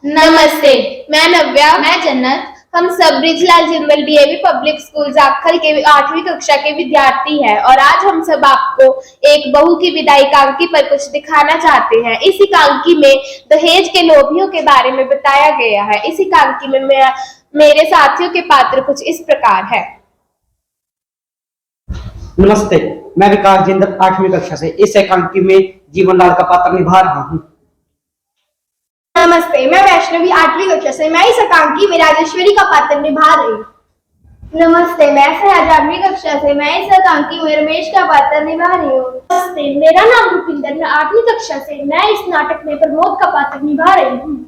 नमस्ते। मैं नव्या। मैं जन्नत। हम सब Brijlal Jindal DAV public school Jakhal के 8वीं कक्षा के विद्यार्थी हैं और आज हम सब आपको एक बहू की विदाई एकांकी पर कुछ दिखाना चाहते हैं। इस एकांकी में दहेज के लोभियों के बारे में बताया गया है। इस एकांकी में मेरे साथियों के पात्र कुछ इस प्रकार है। नमस्ते, मैं विकास जिंदल 8वीं कक्षा से इस एकांकी में जीवनलाल का पात्र निभा रहा हूँ। नमस्ते, मैं वैष्णवी 8वीं कक्षा से मैं इस एकांकी में राजेश्वरी का पात्र निभा रही हूँ। नमस्ते, मैं सहज 8वीं कक्षा से मैं इस एकांकी में रमेश का पात्र निभा रही हूँ। नमस्ते, मेरा नाम रुपिंदर, मैं 8वीं कक्षा से मैं इस नाटक में प्रमोद का पात्र निभा रही हूँ।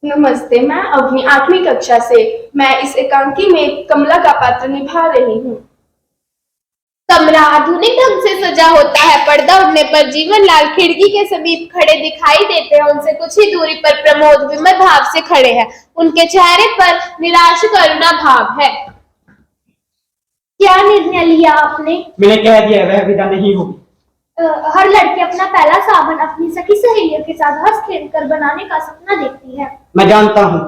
नमस्ते, मैं अपनी 8वीं कक्षा से मैं इस एकांकी में कमला का पात्र निभा रही हूँ। कमरा आधुनिक ढंग से सजा होता है। पर्दा उड़ने पर जीवनलाल खिड़की के समीप खड़े दिखाई देते हैं। उनसे कुछ ही दूरी पर प्रमोद विमल भाव से खड़े हैं। उनके चेहरे पर निराश करुणा भाव है। क्या निर्णय लिया आपने? मैंने कह दिया वह विदा नहीं होगी। हर लड़की अपना पहला सावन अपनी सखी सहेलियों के साथ हंस खेल कर बनाने का सपना देखती है। मैं जानता हूँ।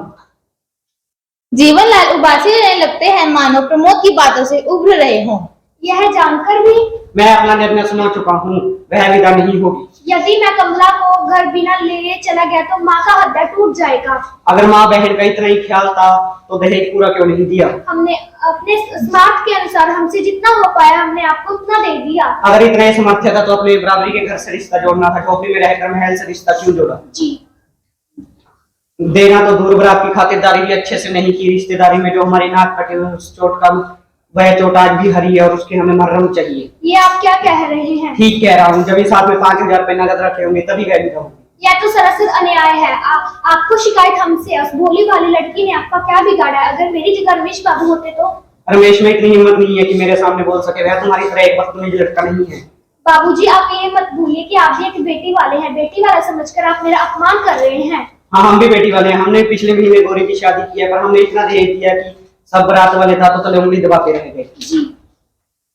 जीवनलाल उबासी रहने लगते हैं, मानो प्रमोद की बातों से उभर रहे हों। यह जानकर भी मैं अपना निर्णय सुना चुका हूँ, वह विदा नहीं होगी। यदि मैं कमला को घर बिना ले चला गया तो माँ का हृदय टूट जाएगा। अगर माँ बहन का इतना ही ख्याल था तो दहेज पूरा क्यों नहीं दिया? हमने अपने स्मार्ट के अनुसार हमसे जितना हो पाया हमने आपको उतना दे दिया। अगर इतना ही समर्थ्य था तो अपने बराबरी के घर से रिश्ता जोड़ना था। टोपी में रहकर महल से रिश्ता क्यों जोड़ा? जी देना तो दूर बरात की खातिरदारी भी अच्छे से नहीं की। रिश्तेदारी में जो हमारी नाक कटे हुए उस चोट का वह चोट आज भी हरी है और उसके हमें मरहम चाहिए। ये आप क्या कह रहे हैं? ठीक कह रहा हूँ। जब इस साथ में 5,000 रुपए नगद रखे होंगे तभी वह विदा होगी। यह तो सरासर अन्याय है। आपको शिकायत हमसे है। उस भोली वाली लड़की ने आपका क्या बिगाड़ा है? अगर मेरी जगह रमेश बाबू होते तो? रमेश में इतनी हिम्मत नहीं है कि मेरे सामने बोल सके। वह तुम्हारी तरह एक बदतमीज लड़का नहीं है। बाबूजी, आप ये मत भूलिए कि आप भी एक बेटी वाले हैं। बेटी वाला समझकर आप मेरा अपमान कर रहे हैं। हाँ, हम भी बेटी वाले हैं। हमने पिछले महीने गौरी की शादी की है, पर हमने इतना दहेज दिया कि सब बारात वाले दांतों तले उंगली दबाते रह गए। जी।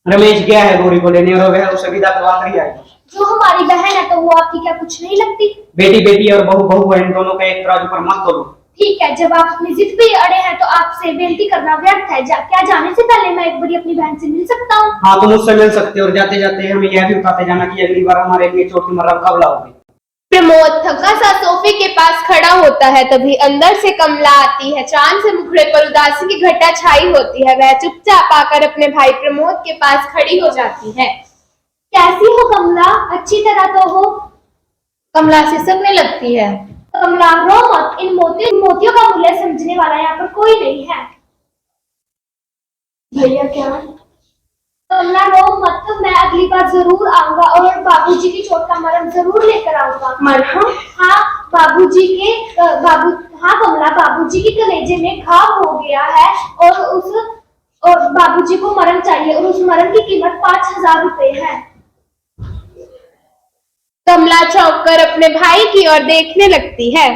रमेश गया है गौरी को लेने और वह उसे विदा करवा कर ही आएगा। जो हमारी बहन है तो वो आपकी क्या कुछ नहीं लगती? बेटी बेटी और बहू बहू है, इन दोनों का एक तराजू पर मत तोलो। ठीक है, जब आप अपनी जिद पे अड़े हैं तो आपसे बेनती करना व्यर्थ है। क्या जाने से पहले मैं एक बार अपनी बहन से मिल सकता हूँ? हाँ, तुम मुझसे मिल सकते हो और जाते जाते हमें यह भी बताते जाना कि अगली बार हमारे लिए चोटी मर्रम कब लाओगे। प्रमोद थका सा सोफे के पास खड़ा होता है, तभी अंदर से कमला आती है। चांद से मुखड़े पर उदासी की घटा छाई होती है। वह चुपचाप आकर अपने भाई प्रमोद के पास खड़ी हो जाती है। कैसी हो कमला? अच्छी तरह तो हो। कमला सिसकने लगती है। कमला, रो मत। इन मोतियों का मूल्य समझने वाला यहाँ पर कोई नहीं है। भैया क्या? कमला, रो मत। मैं अगली बार जरूर आऊंगा और बाबूजी की चोट का मरहम जरूर लेकर आऊंगा। मरहम? हाँ, हाँ कमला, बाबूजी के कलेजे में घाव हो गया है और बाबूजी को मरहम चाहिए और उस मरहम की कीमत 5,000 रुपए है। कमला चौंक कर अपने भाई की ओर देखने लगती है।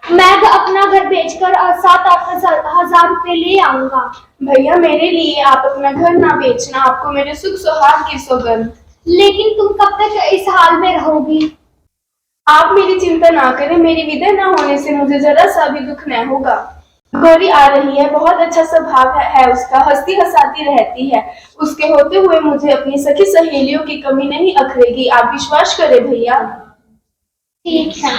मैं अपना घर बेचकर 7-8 हजार रुपए ले आऊंगा। भैया, मेरे लिए आप अपना घर ना बेचना। आपको मेरे सुख सुहाग की सौगंध। लेकिन तुम कब तक इस हाल में रहोगी? आप मेरी चिंता ना करें। मेरी विदा न होने से मुझे जरा सा भी दुख न होगा। गौरी आ रही है, बहुत अच्छा स्वभाव है उसका, हंसती हंसाती रहती है। उसके होते हुए मुझे अपनी सखी सहेलियों की कमी नहीं अखरेगी। आप विश्वास करें भैया। ठीक है,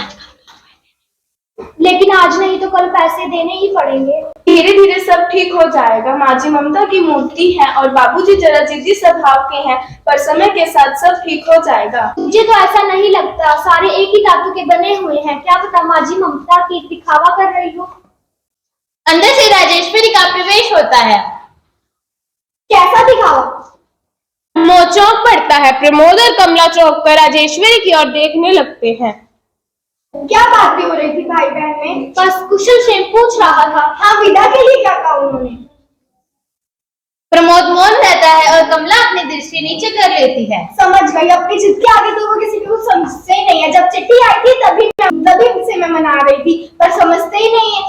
लेकिन आज नहीं तो कल पैसे देने ही पड़ेंगे। धीरे धीरे सब ठीक हो जाएगा। माँ जी ममता की मूर्ति है और बाबूजी जरा जिद्दी स्वभाव के हैं, पर समय के साथ सब ठीक हो जाएगा। मुझे तो ऐसा नहीं लगता। सारे एक ही धातु के बने हुए हैं। क्या पता माँ जी ममता की दिखावा कर रही हो। अंदर से राजेश्वरी का प्रवेश होता है। कैसा दिखावा? प्रमोद चौंक पड़ता है। प्रमोद और कमला चौंक कर राजेश्वरी की ओर देखने लगते हैं। क्या बातें हो रही थी भाई बहन में? बस कुशल क्षेम पूछ रहा था। हाँ, विदा के लिए क्या कहा उन्होंने? प्रमोद मौन रहता है और कमला अपनी दृष्टि नीचे कर लेती है। समझ गई। अपनी जिद के आगे तो वो किसी को समझते ही नहीं है। जब चिट्ठी आई थी तभी उनसे मैं मना रही थी, पर समझते ही नहीं है।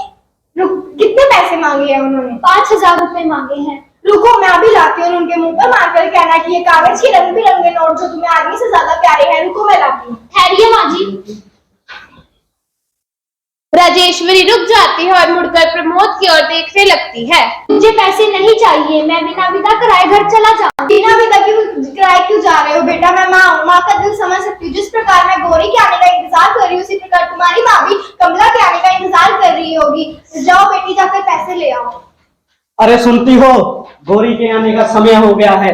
कितने पैसे मांगे हैं उन्होंने? 5,000 रुपए मांगे हैं। रुको, मैं अभी लाती हूँ। उनके मुंह पर मारकर कहना कि ये कागज के रंग बिरंगे नोट जो तुम्हें आदमी से ज्यादा प्यारे हैं। रुको, मैं लाती हूँ। ठहरिए माँ जी। राजेश्वरी रुक जाती है और मुड़कर प्रमोद की ओर देखने लगती है। मुझे पैसे नहीं चाहिए, मैं बिना विदा कराए घर चला जाऊँ। बिना विदा कराए क्यों जा रहे हो बेटा? मैं माँ हूँ, माँ का दिल समझ सकती हूँ। जिस प्रकार मैं गौरी के आने का इंतजार कर रही हूँ, उसी प्रकार तुम्हारी माँ भी कमला के आने का इंतजार कर रही होगी। जाओ बेटी, जाकर पैसे ले आओ। अरे सुनती हो, गौरी के आने का समय हो गया है,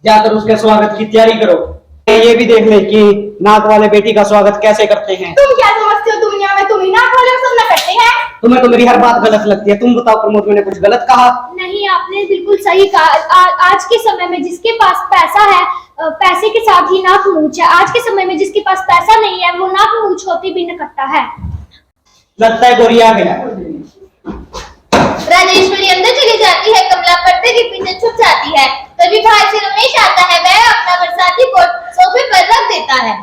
जाकर उसके स्वागत की तैयारी करो। ये भी देख ले कि नाक वाले बेटी का स्वागत कैसे करते हैं। तुम क्या समझते हो दुनिया में? तुम ही नाक वाले सब न करते हैं। तुम्हें तो मेरी हर बात गलत लगती है। तुम बताओ प्रमोद, मैंने कुछ गलत कहा? नहीं, आपने बिल्कुल सही कहा। आज के समय में जिसके पास पैसा है, पैसे के साथ ही नाक मूंछ है। आज के समय में जिसके पास पैसा नहीं है, वो नाक मूंछ होती भी नकट्टा है। लगता है गौरी आ गया। राजेश्वरी अंदर चली जाती है। कमला पर्दे के पीछे छुप जाती है। तभी बाहर से रमेश आता है। वह अपना बरसाती कोट सोफे पर रख देता है।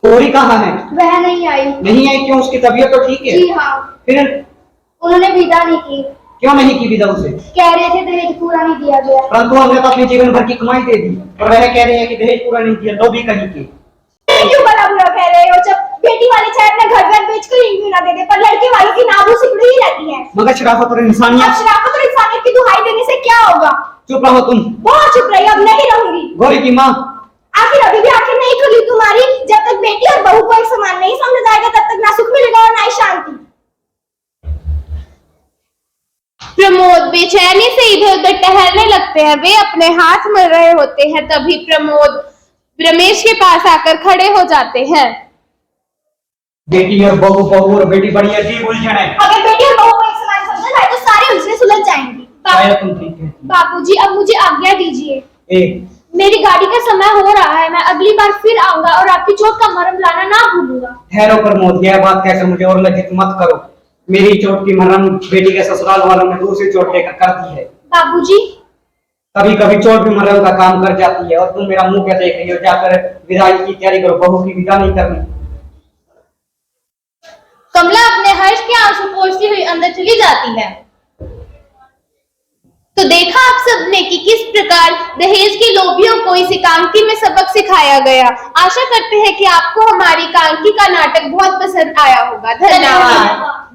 गौरी कहाँ है? वह नहीं आई। नहीं आई क्यों? उसकी तबीयत तो ठीक है। जी हाँ, फिर उन्होंने विदा नहीं की। क्यों नहीं की विदा उसे? कह रहे थे दहेज पूरा नहीं दिया गया। परंतु हमने तो अपने जीवन भर की कमाई दे दी और वह कह रहे हैं कि दहेज पूरा नहीं दिया। लो भी कहीं के क्यों बड़ा बुरा कह रहे हो? जब बेटी वाले चाहे अपना घर बेचकर इंटरव्यू ना दे दे, पर लड़के वालों की नाभू सिकुड़ी ही रहती है। मगर शराफत और इंसानियत। अब शराफत और इंसानियत की दुहाई देने से क्या होगा? चुप रहो तुम। बहुत चुप रही, अब नहीं रहूंगी। गौरी की माँ, आखिर अभी भी आंखें नहीं खुली तुम्हारी? जब तक बेटी और बहू को एक समान नहीं समझा जाएगा, तब तक ना सुख मिलेगा और ना ही शांति। प्रमोद बेचैनी से इधर उधर टहलने लगते हैं। वे अपने हाथ मल रहे होते हैं। तभी प्रमोद रमेश के पास आकर खड़े हो जाते हैं। बेटी और बहू, बहू और बेटी बड़ी अजीब उलझन है। अगर बेटी और बहू को एक समान समझा जाए तो सारी उलझनें सुलझ जाएंगी। शायद तुम ठीक है। बाबूजी, अब मुझे आज्ञा दीजिए। ए, मेरी गाड़ी का समय हो रहा है। मैं अगली बार फिर आऊंगा और आपकी चोट का मरहम लाना ना भूलूंगा। ठहरो प्रमोद, यह बात कहकर मुझे और लज्जित मत करो। मेरी चोट की मरहम बेटी के ससुराल वालों ने दूसरी चोट लेकर कर दी है। बाबूजी, कभी कभी चोट भी मरहम का काम कर जाती है। और तुम मेरा मुंह क्या देख रही हो? जाकर विदाई की तैयारी करो। बहू की विदा नहीं करनी। कमला अपने हर्ष के आंसू पोंछती हुई अंदर चली जाती है। तो देखा आप सबने कि किस प्रकार दहेज के लोभियों को इस एकांकी में सबक सिखाया गया। आशा करते हैं कि आपको हमारी एकांकी का नाटक बहुत पसंद आया होगा। धन्यवाद।